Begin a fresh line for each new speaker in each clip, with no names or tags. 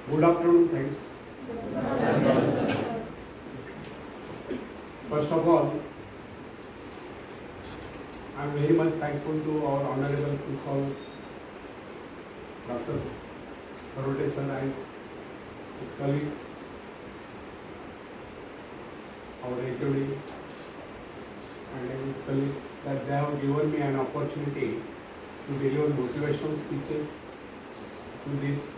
Good afternoon, friends. First of all, I am very much thankful to our Honorable Principal, Dr. Barote sir and his colleagues, our HOD and his colleagues, that they have given me an opportunity to deliver motivational speeches to this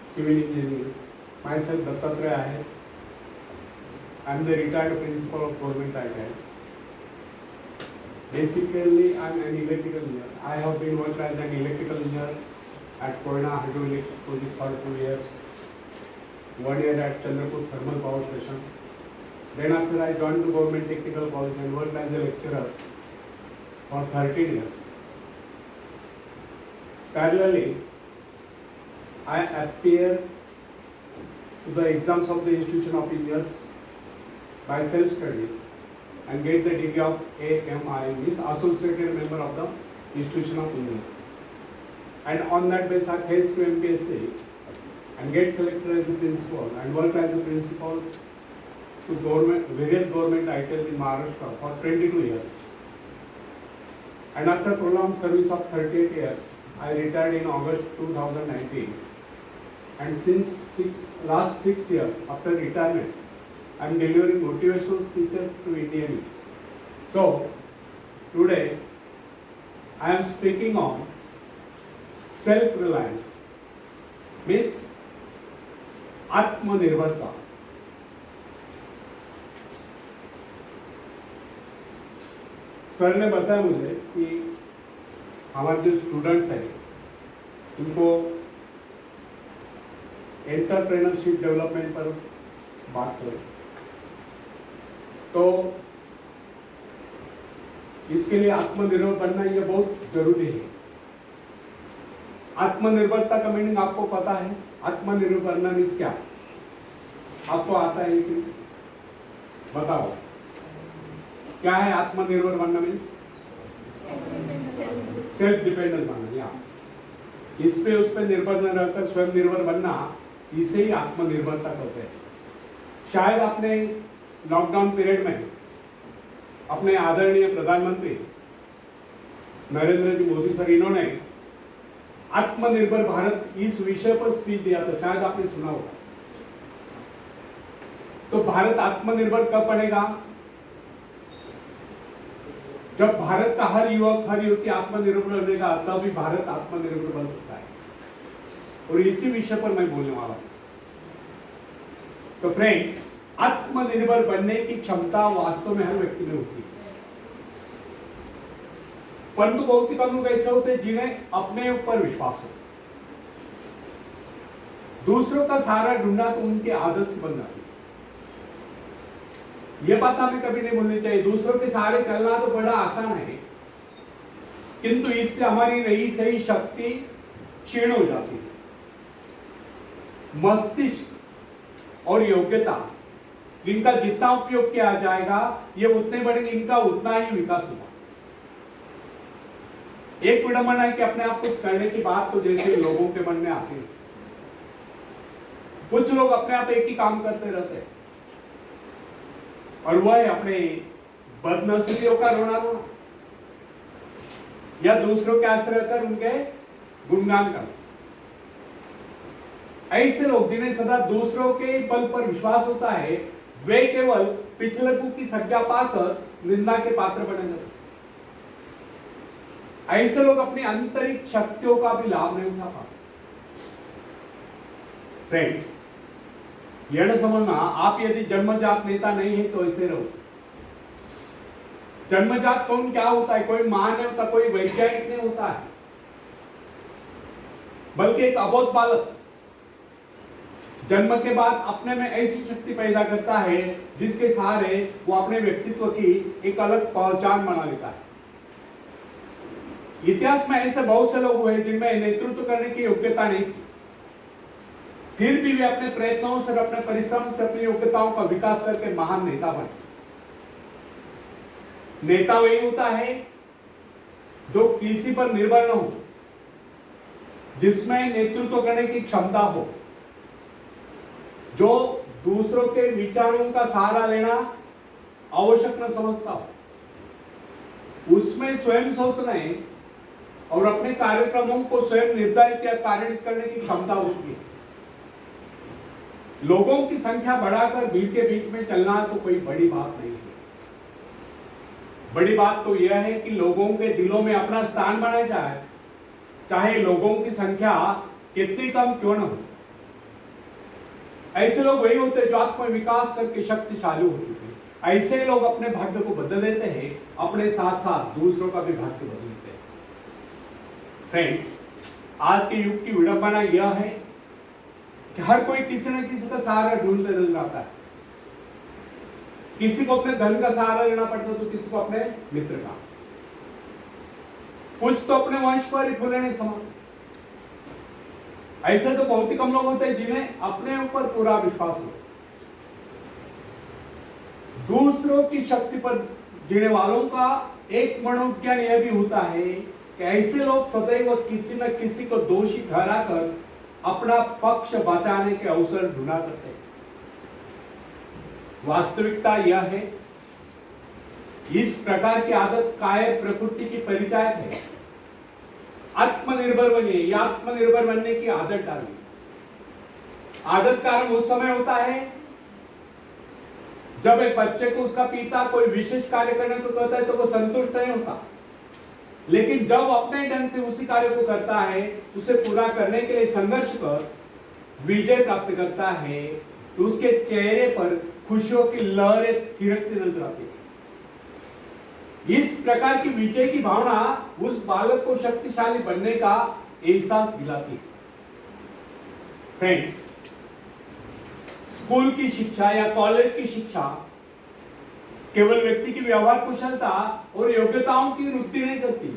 civil engineering. Myself, Dattatreya Ahir. I am the retired principal of Government ITI. Basically, I am an electrical engineer. I have been worked as an electrical engineer at Koyna Hydroelectric Project for 2 years, 1 year at Chandrapur Thermal Power Station. Then after I joined the Government Technical College and worked as a lecturer for 13 years. Parallelly, I appear to the exams of the Institution of Engineers by self-study and get the degree of AMI, means Associated Member of the Institution of Engineers. And on that basis, I faced to MPSC and get selected as a principal and work as a principal to various government ITIs in Maharashtra for 22 years. And after prolonged service of 38 years, I retired in August 2019. And since last 6 years after retirement, I am delivering motivational speeches to Indian youth. So today I am speaking on self-reliance, means आत्मनिर्भरता. Sir ने बताया मुझे कि हमारे जो students हैं उनको entrepreneurship development पर बात करें, तो इसके लिए आत्मनिर्भर बनना ये बहुत जरूरी है. आत्मनिर्भरता का मीनिंग आपको पता है? आत्मनिर्भर बनना मीन्स क्या? आपको आता है कि बताओ क्या है आत्मनिर्भर बनना? मीन्स सेल्फ डिपेंडेंट बनना. या इस पे उस पे निर्भर न रहकर स्वयं निर्भर बनना, इसे ही आत्मनिर्भरता कहते हैं. शायद आपने लॉकडाउन पीरियड में अपने आदरणीय प्रधानमंत्री नरेंद्र जी मोदी सर, इन्होंने आत्मनिर्भर भारत इस विषय पर स्पीच दिया था, शायद आपने सुना होगा. तो भारत आत्मनिर्भर कब बनेगा? जब भारत का हर युवक हर युवती आत्मनिर्भर बनेगा, तभी भारत आत्मनिर्भर बन सकता है. और इसी विषय पर मैं बोलने वाला हूं. तो फ्रेंड्स, आत्मनिर्भर बनने की क्षमता वास्तव में हर व्यक्ति में होती है, परंतु बहुत ही कम लोग ऐसे होते हैं जिन्हें अपने ऊपर विश्वास हो. दूसरों का सहारा ढूंढना तो उनकी आदत से बन जाती है. यह बात हमें कभी नहीं भूलनी चाहिए. दूसरों के सहारे चलना तो बड़ा आसान है, किंतु इससे हमारी रही सही शक्ति क्षीण हो जाती है. मस्तिष्क और योग्यता, इनका जितना उपयोग किया जाएगा ये उतने बढ़ेंगे, इनका उतना ही विकास होगा. एक विडंबना है कि अपने आप कुछ करने की बात तो जैसे लोगों के मन में आती है. कुछ लोग अपने आप एक ही काम करते रहते हैं, और वह है अपने बदनसीबियों का रोना रोना, या दूसरों के आश्रय कर उनके गुणगान करना. ऐसे लोग जिन्हें सदा दूसरों के बल पर विश्वास होता है, वे केवल पिछलकू की संज्ञा पाकर निंदा के पात्र बनेंगे. ऐसे लोग अपनी आंतरिक शक्तियों का भी लाभ नहीं उठा पाते. फ्रेंड्स, यह न समझना आप यदि जन्मजात नेता नहीं है तो ऐसे रहो. जन्मजात कौन क्या होता है? कोई महान नहीं होता, कोई वैज्ञानिक नहीं होता है, बल्कि एक अबोध बालक जन्म के बाद अपने में ऐसी शक्ति पैदा करता है जिसके सहारे वो अपने व्यक्तित्व की एक अलग पहचान बना लेता है. इतिहास में ऐसे बहुत से लोग हुए जिनमें नेतृत्व करने की योग्यता नहीं थी, फिर भी वे अपने प्रयत्नों से, अपने परिश्रम से अपनी योग्यताओं का विकास करके महान नेता बने. नेता वही होता है जो किसी पर निर्भर न हो, जिसमें नेतृत्व करने की क्षमता हो, जो दूसरों के विचारों का सहारा लेना आवश्यक न समझता हो, उसमें स्वयं सोचने और अपने कार्यक्रमों को स्वयं निर्धारित या कार्यान्वित करने की क्षमता होती है। लोगों की संख्या बढ़ाकर भीड़ के बीच में चलना तो कोई बड़ी बात नहीं है। बड़ी बात तो यह है कि लोगों के दिलों में अपना स्थान बनाया जाए, चाहे लोगों की संख्या कितनी कम क्यों न हो। ऐसे लोग वही होते हैं जो आत्म विकास करके शक्तिशाली हो चुके हैं। ऐसे लोग अपने भाग्य को बदल देते हैं, अपने साथ साथ दूसरों का भी भाग्य बदलते हैं। फ्रेंड्स, आज के युग की विडंबना यह है कि हर कोई किसी न किसी का सहारा ढूंढते नजर आता है। किसी को अपने धन का सहारा लेना पड़ता है, तो किसी को अपने मित्र का, कुछ तो अपने वंश पर ही खुले नहीं समा। ऐसे तो बहुत ही कम लोग होते हैं जिन्हें अपने ऊपर पूरा विश्वास हो। दूसरों की शक्ति पर जीने वालों का एक मनोविज्ञान यह भी होता है कि ऐसे लोग सदैव किसी न किसी को दोषी ठहराकर अपना पक्ष बचाने के अवसर ढूंढा करते हैं। वास्तविकता यह है, इस प्रकार की आदत कायर प्रकृति की परिचायक है। आत्मनिर्भर बनिए या आत्मनिर्भर बनने की आदत डालिए। आदत का आरंभ उस समय होता है जब एक बच्चे को उसका पिता कोई विशेष कार्य करने को कहता है तो वो संतुष्ट नहीं होता, लेकिन जब अपने ढंग से उसी कार्य को करता है, उसे पूरा करने के लिए संघर्ष कर विजय प्राप्त करता है, तो उसके चेहरे पर खुशियों की लहरें थिरकती नजर आती है। इस प्रकार की विजय की भावना उस बालक को शक्तिशाली बनने का एहसास दिलाती है। फ्रेंड्स, स्कूल की शिक्षा या कॉलेज की शिक्षा केवल व्यक्ति की व्यवहार कुशलता और योग्यताओं की वृद्धि नहीं करती,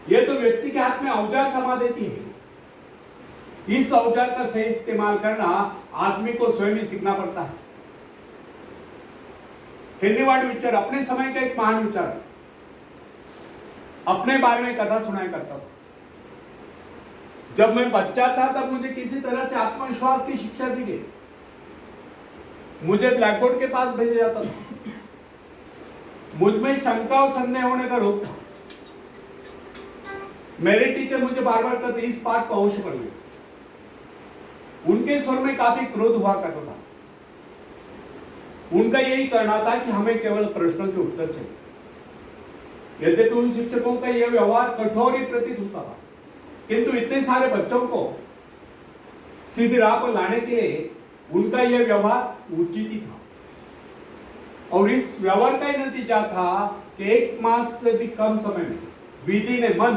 यह तो व्यक्ति के हाथ में औजार थमा देती है। इस औजार का सही इस्तेमाल करना आदमी को स्वयं ही सीखना पड़ता है। हेनरी वार्ड बीचर अपने समय का एक महान विचार, अपने बारे में कथा सुनाया करता था। जब मैं बच्चा था तब मुझे किसी तरह से आत्मविश्वास की शिक्षा दी गई। मुझे ब्लैक बोर्ड के पास भेजा जाता था। मुझ में शंका और संदेह होने का रोग था। मेरे टीचर मुझे बार बार कहते, इस पाठ को अवश्य पढ़िए। उनके स्वर में काफी क्रोध हुआ करता था। उनका यही कहना था कि हमें केवल प्रश्नों के उत्तर चाहिए। यद्यपि उन शिक्षकों का यह व्यवहार कठोर ही प्रतीत होता था, किंतु इतने सारे बच्चों को सीधी राह पर लाने के लिए उनका यह व्यवहार उचित ही था। और इस व्यवहार का ही नतीजा था कि 1 मास से भी कम समय में विधि ने मन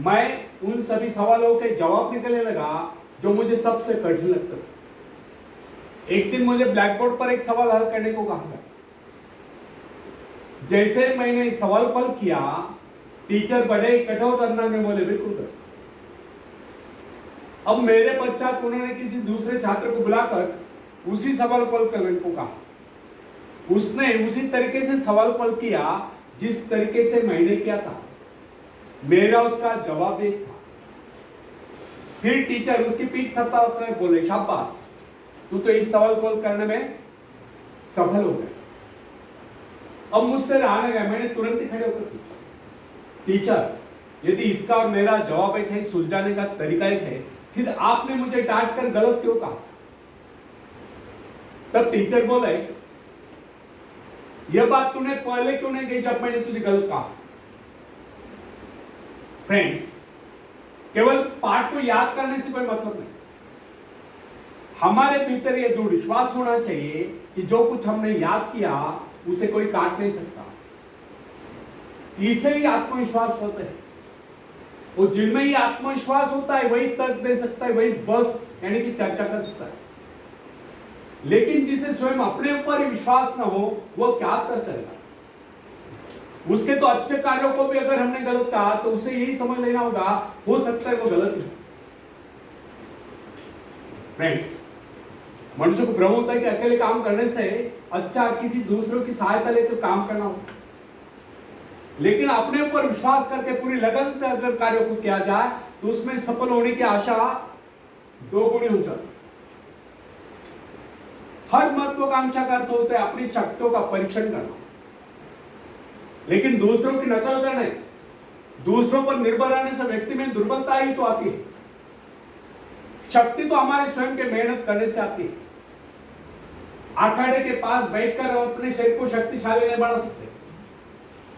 मैं उन सभी सवालों के जवाब निकलने लगा जो मुझे सबसे कठिन लगता था। एक दिन मुझे ब्लैक बोर्ड पर एक सवाल हल करने को कहा गया। जैसे मैंने सवाल हल किया, टीचर बड़े कठोर अंदाज में बोले, बिल्कुल कर। अब मेरे पश्चात उन्होंने किसी दूसरे छात्र को बुलाकर उसी सवाल को हल करने को कहा। उसने उसी तरीके से सवाल हल किया जिस तरीके से मैंने किया था। मेरा उसका जवाब एक था। फिर टीचर उसकी पीठ थपथपाकर बोले, शाबाश, तू तो इस सवाल को हल करने में सफल हो गया। अब मुझसे रहा नहीं गया, मैंने तुरंत ही खड़े होकर पूछा, टीचर, यदि इसका और मेरा जवाब एक है, सुलझाने का तरीका एक है, फिर आपने मुझे डांट कर गलत क्यों कहा? तब टीचर बोले, यह बात तूने पहले क्यों नहीं कही जब मैंने तुझे गलत कहा? फ्रेंड्स, केवल पाठ को याद करने से कोई मतलब नहीं। हमारे भीतर यह दृढ़ विश्वास होना चाहिए कि जो कुछ हमने याद किया उसे कोई काट नहीं सकता। इसे ही आत्मविश्वास होता है। और जिनमें ही आत्मविश्वास होता है वही तर्क दे सकता है, वही बस यानी कि चर्चा कर सकता है। लेकिन जिसे स्वयं अपने ऊपर ही विश्वास ना हो, वो क्या तर्क करेगा? उसके तो अच्छे कार्यों को भी अगर हमने गलत कहा तो उसे यही समझ लेना होगा, हो सकता है वो गलत है। फ्रेंड्स, मनुष्य को भ्रम होता है कि अकेले काम करने से अच्छा किसी दूसरों की सहायता लेकर काम करना हो, लेकिन अपने ऊपर विश्वास करके पूरी लगन से अगर कार्यों को किया जाए तो उसमें सफल होने की आशा 2 गुनी हो जाती। हर महत्वाकांक्षा का अर्थ होता है अपनी शक्तियों का परीक्षण करना, लेकिन दूसरों की नकल करने, दूसरों पर निर्भर रहने से व्यक्ति में दुर्बलता ही तो आती है। शक्ति तो हमारे स्वयं के मेहनत करने से आती है। अखाड़े के पास बैठकर हम अपने शरीर को शक्तिशाली नहीं बना सकते,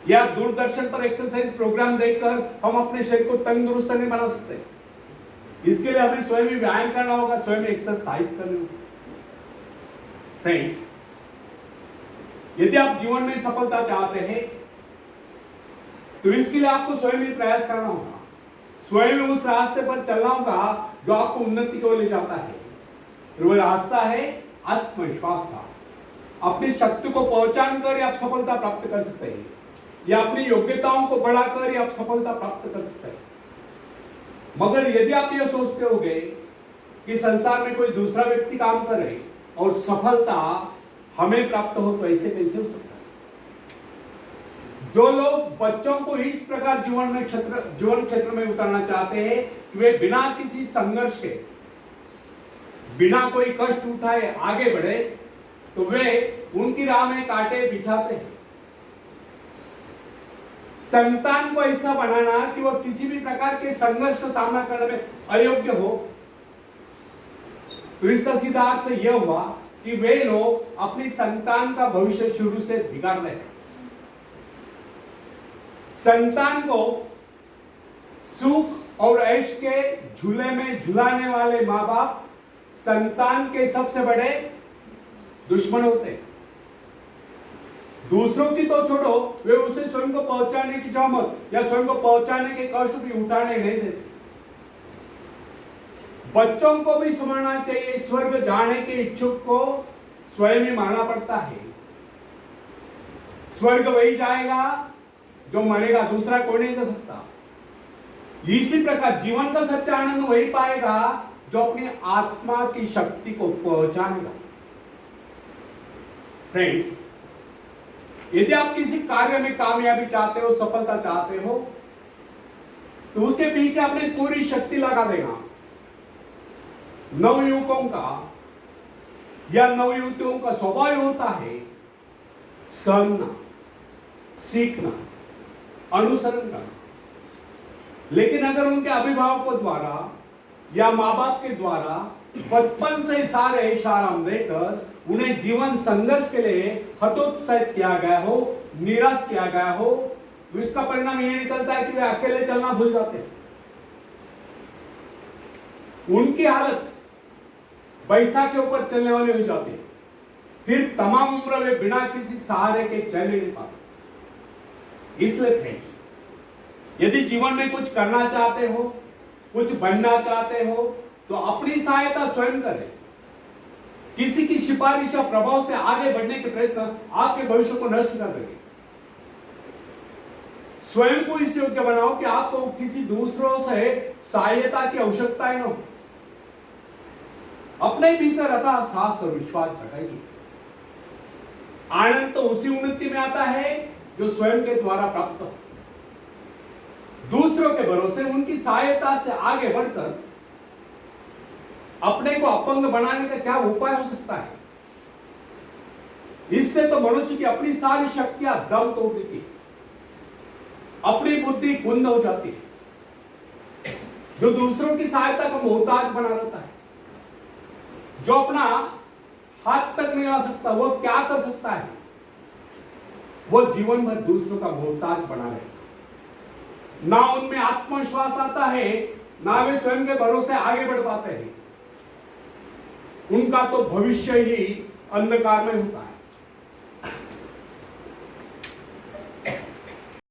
या दूरदर्शन पर एक्सरसाइज प्रोग्राम देखकर हम अपने शरीर को तंदुरुस्त नहीं बना सकते। इसके लिए हमें स्वयं ही व्यायाम करना होगा, स्वयं एक्सरसाइज करनी होगी। फ्रेंड्स, यदि आप जीवन में सफलता चाहते हैं तो इसके लिए आपको स्वयं ही प्रयास करना होगा, स्वयं उस रास्ते पर चलना होगा जो आपको उन्नति की ओर ले जाता है। वो रास्ता है आत्मविश्वास का। अपनी शक्ति को पहचान कर आप सफलता प्राप्त कर सकते हैं, या अपनी योग्यताओं को बढ़ाकर आप सफलता प्राप्त कर सकते हैं। मगर यदि आप यह सोचते होगे कि संसार में कोई दूसरा व्यक्ति काम करे और सफलता हमें प्राप्त हो, तो ऐसे कैसे हो सकता है? जो लोग बच्चों को इस प्रकार जीवन क्षेत्र में उतारना चाहते हैं कि वे बिना किसी संघर्ष के, बिना कोई कष्ट उठाए आगे बढ़े, तो वे उनकी राह में कांटे बिछाते हैं। संतान को ऐसा बनाना कि वह किसी भी प्रकार के संघर्ष का सामना करने में अयोग्य हो, तो इसका सीधा अर्थ यह हुआ कि वे लोग अपनी संतान का भविष्य शुरू से बिगाड़ रहे हैं। संतान को सुख और ऐश के झूले में झुलाने वाले मां बाप संतान के सबसे बड़े दुश्मन होते हैं। दूसरों की तो छोड़ो, वे उसे स्वयं को पहुंचाने की जहमत या स्वयं को पहुंचाने के कष्ट भी उठाने नहीं देते। बच्चों को भी समझना चाहिए, स्वर्ग जाने के इच्छुक को स्वयं ही मारना पड़ता है। स्वर्ग वही जाएगा जो मरेगा, दूसरा कोई नहीं जा सकता। इसी प्रकार जीवन का सच्चा आनंद वही पाएगा जो अपनी आत्मा की शक्ति को पहचानेगा। फ्रेंड्स, यदि आप किसी कार्य में कामयाबी चाहते हो, सफलता चाहते हो, तो उसके पीछे अपनी पूरी शक्ति लगा देना। नवयुवकों का या नवयुवतियों का स्वभाव होता है सहना, सीखना, अनुसरण करना। लेकिन अगर उनके अभिभावकों द्वारा या माँ बाप के द्वारा बचपन से सारे इशाराम देकर उन्हें जीवन संघर्ष के लिए हतोत्साहित किया गया हो, निराश किया गया हो, तो इसका परिणाम यह निकलता है कि वे अकेले चलना भूल जाते हैं। उनकी हालत बैसा के ऊपर चलने वाली हो जाती है। फिर तमाम उम्र वे बिना किसी सहारे के चल नहीं पाते। इसलिए फ्रेंड्स, यदि जीवन में कुछ करना चाहते हो, कुछ बनना चाहते हो, तो अपनी सहायता स्वयं करें। किसी की सिफारिश या प्रभाव से आगे बढ़ने के प्रयत्न आपके भविष्य को नष्ट कर देंगे। स्वयं को इस योग्य बनाओ कि आपको किसी दूसरों से सहायता की आवश्यकता ही न हो। अपने भीतर अथाह साहस और विश्वास जगाइए। आनंद तो उसी उन्नति में आता है जो स्वयं के द्वारा प्राप्त हो। दूसरों के भरोसे उनकी सहायता से आगे बढ़कर अपने को अपंग बनाने का क्या उपाय हो सकता है? इससे तो मनुष्य की अपनी सारी शक्तियां दम तोड़ देती है, अपनी बुद्धि कुंद हो जाती है। जो दूसरों की सहायता का मोहताज बना रहता है, जो अपना हाथ तक नहीं ला सकता, वो क्या कर सकता है? वो जीवन भर दूसरों का मोहताज बना रहेगा। ना उनमें आत्मविश्वास आता है, ना वे स्वयं के भरोसे आगे बढ़ पाते हैं। उनका तो भविष्य ही अंधकार में होता है।